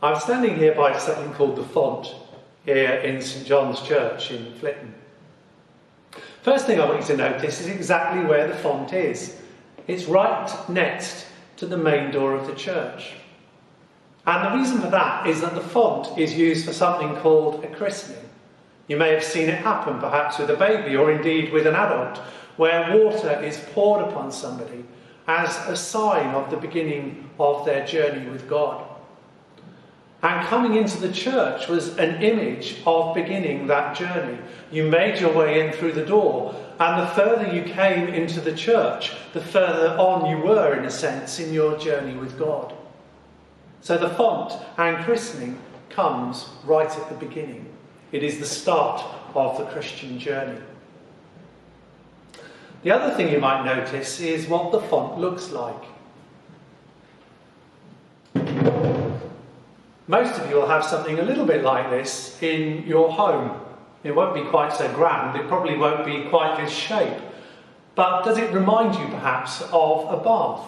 I'm standing here by something called the font here in St John's Church in Flitton. First thing I want you to notice is exactly where the font is. It's right next to the main door of the church. And the reason for that is that the font is used for something called a christening. You may have seen it happen perhaps with a baby or indeed with an adult, where water is poured upon somebody as a sign of the beginning of their journey with God. And coming into the church was an image of beginning that journey. You made your way in through the door, and the further you came into the church, the further on you were, in a sense, in your journey with God. So the font and christening comes right at the beginning. It is the start of the Christian journey. The other thing you might notice is what the font looks like. Most of you will have something a little bit like this in your home. It won't be quite so grand, it probably won't be quite this shape. But does it remind you perhaps of a bath?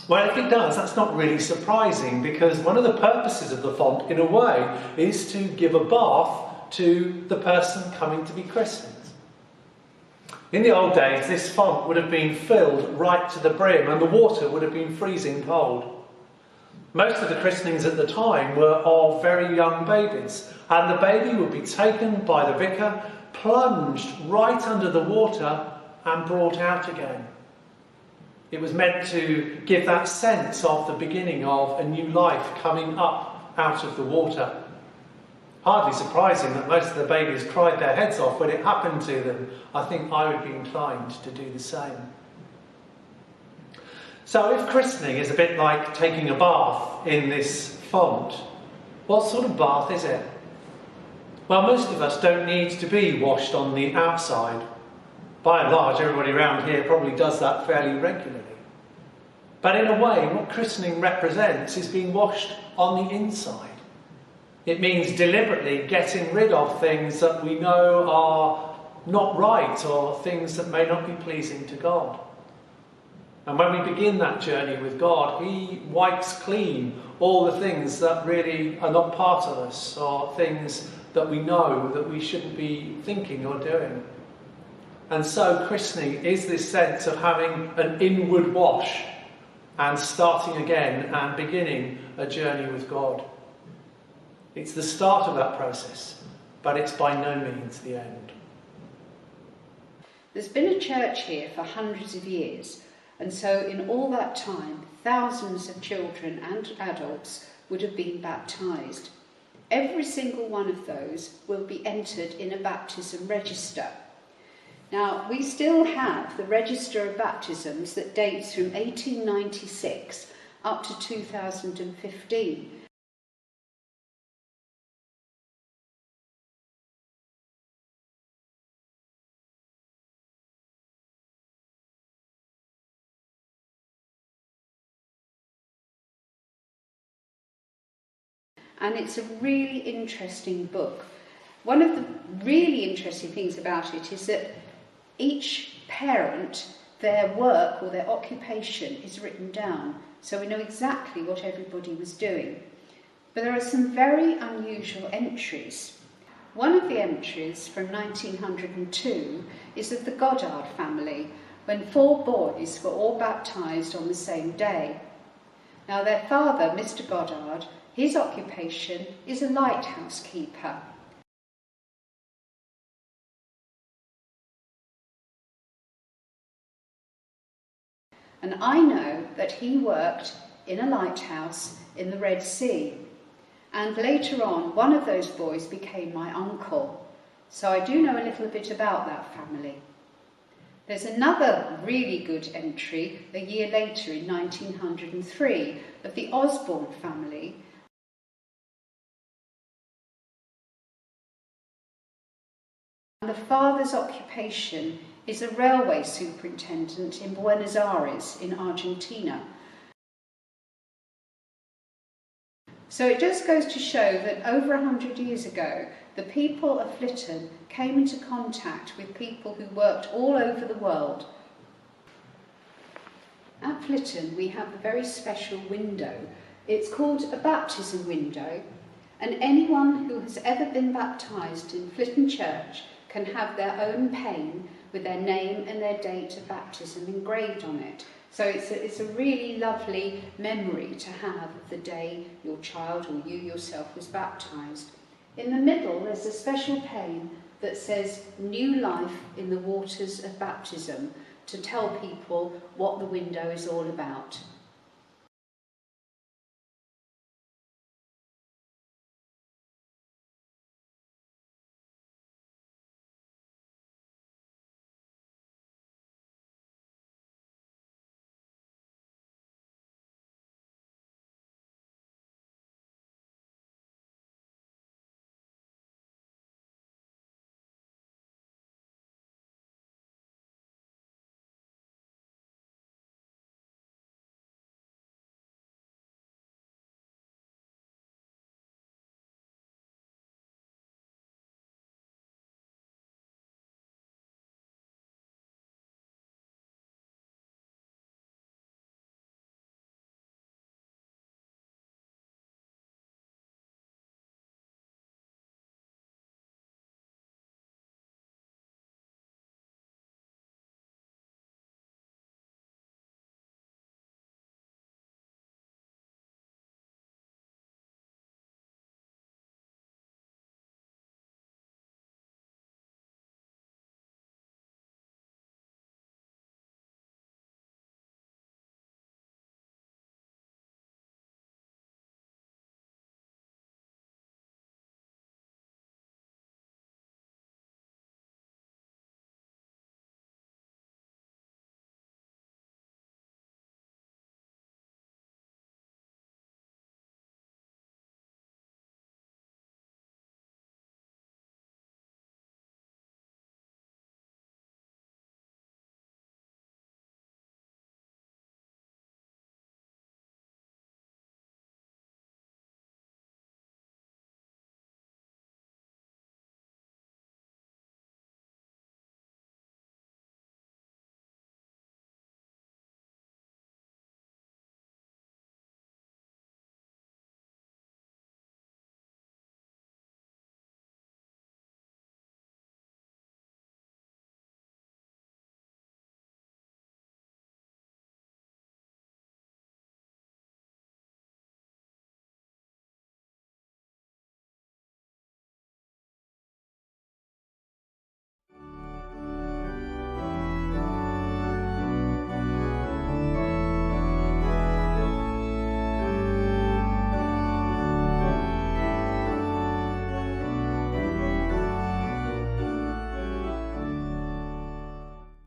Well, if it does, that's not really surprising, because one of the purposes of the font, in a way, is to give a bath to the person coming to be christened. In the old days, this font would have been filled right to the brim, and the water would have been freezing cold. Most of the christenings at the time were of very young babies, and the baby would be taken by the vicar, plunged right under the water, and brought out again. It was meant to give that sense of the beginning of a new life coming up out of the water. Hardly surprising that most of the babies cried their heads off when it happened to them. I think I would be inclined to do the same. So if christening is a bit like taking a bath in this font, what sort of bath is it? Well, most of us don't need to be washed on the outside. By and large, everybody around here probably does that fairly regularly. But in a way, what christening represents is being washed on the inside. It means deliberately getting rid of things that we know are not right, or things that may not be pleasing to God. And when we begin that journey with God, He wipes clean all the things that really are not part of us, or things that we know that we shouldn't be thinking or doing. And so christening is this sense of having an inward wash and starting again and beginning a journey with God. It's the start of that process, but it's by no means the end. There's been a church here for hundreds of years, and so in all that time, thousands of children and adults would have been baptised. Every single one of those will be entered in a baptism register. Now, we still have the register of baptisms that dates from 1896 up to 2015. And it's a really interesting book. One of the really interesting things about it is that each parent, their work or their occupation is written down, so we know exactly what everybody was doing. But there are some very unusual entries. One of the entries from 1902 is of the Goddard family, when 4 boys were all baptised on the same day. Now their father, Mr. Goddard, his occupation is a lighthouse keeper. And I know that he worked in a lighthouse in the Red Sea. And later on, one of those boys became my uncle. So I do know a little bit about that family. There's another really good entry a year later in 1903 of the Osborne family. The father's occupation is a railway superintendent in Buenos Aires in Argentina. So it just goes to show that over 100 years ago, the people of Flitton came into contact with people who worked all over the world. At Flitton, we have a very special window It's called a baptism window, and anyone who has ever been baptised in Flitton Church can have their own pane with their name and their date of baptism engraved on it. So it's a really lovely memory to have of the day your child or you yourself was baptised. In the middle, there's a special pane that says "New Life in the Waters of Baptism" to tell people what the window is all about.